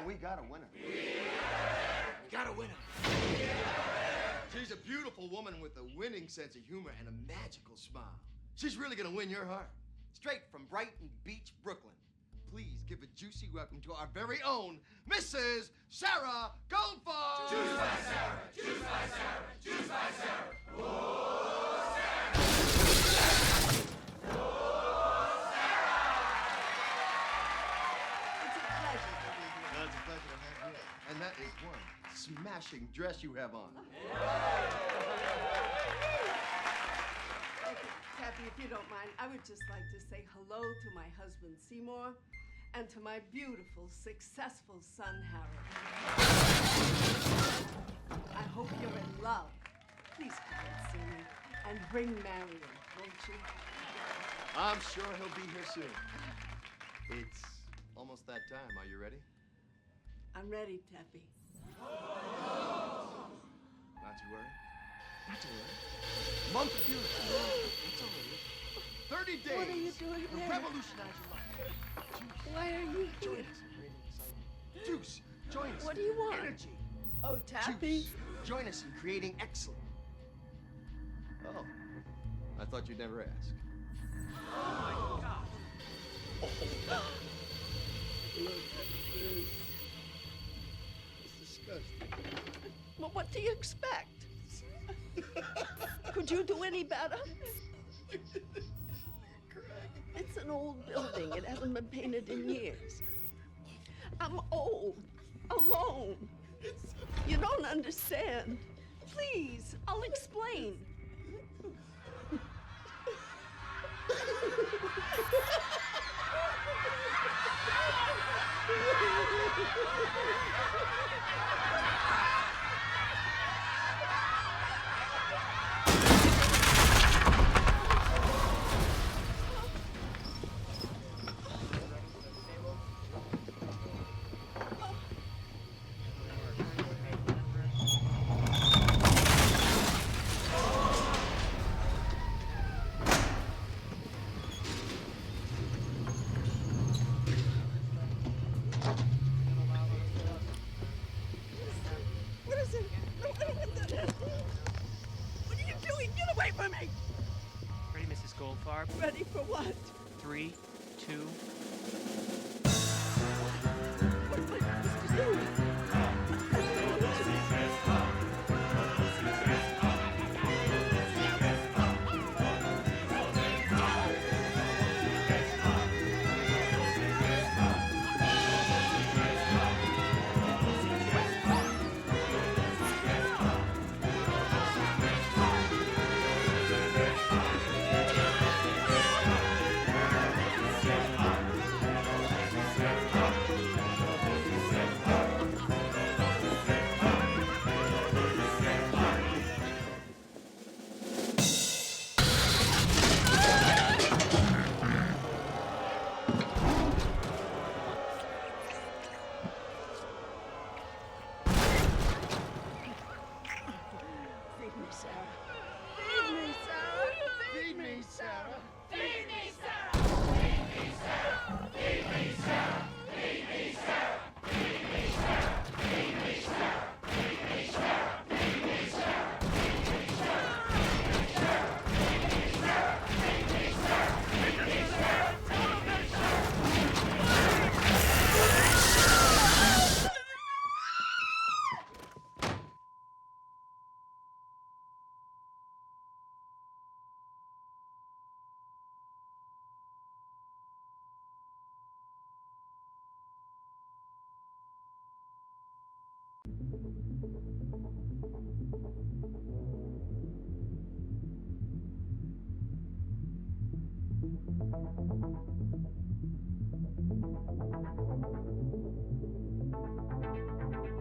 we got a winner. We got a winner. She's a beautiful woman with a winning sense of humor and a magical smile. She's really gonna win your heart. Straight from Brighton Beach, Brooklyn. Please give a juicy welcome to our very own Mrs. Sarah Goldfarb. Juice by Sarah, juice by Sarah, juice by Sarah. Oh, Sarah! Oh, Sarah! It's a pleasure to be here. Well, it's a pleasure to have you. And that is one smashing dress you have on. Tappy, if you don't mind, I would just like to say hello to my husband, Seymour, and to my beautiful, successful son, Harold. I hope you're in love. Please come and see me, and bring Marion, won't you? I'm sure he'll be here soon. It's almost that time. Are you ready? I'm ready, Tappy. Not to worry. Not to worry. Month of beautiful. That's all it is. 30 days. What are you doing to there? revolutionize your life. Juice. Why are you Join here? us in creating excitement. Juice. Join us. What do you want? Energy. Oh, Tappy? Juice. Join us in creating excellence. Oh. I thought you'd never ask. Oh, my God. Look at this. It's disgusting. Well, what do you expect? Could you do any better? It's an old building. It hasn't been painted in years. I'm old, alone. You don't understand. Please, I'll explain. What is it? What are you doing? Get away from me! Ready, Mrs. Goldfarb? Ready for what? 3, 2. What is he doing? Feed me, Sarah. Feed me, Sarah. Feed me, Sarah. Feed me, Sarah! Feed me, Sarah! Feed me, Sarah! Feed me, Sarah! Feed me, Sarah! Feed me, Sarah! Feed me, Sarah! Feed me, Sarah! Feed me, Sarah! Feed me, Sarah! Feed me, Sarah! Feed me, Sarah!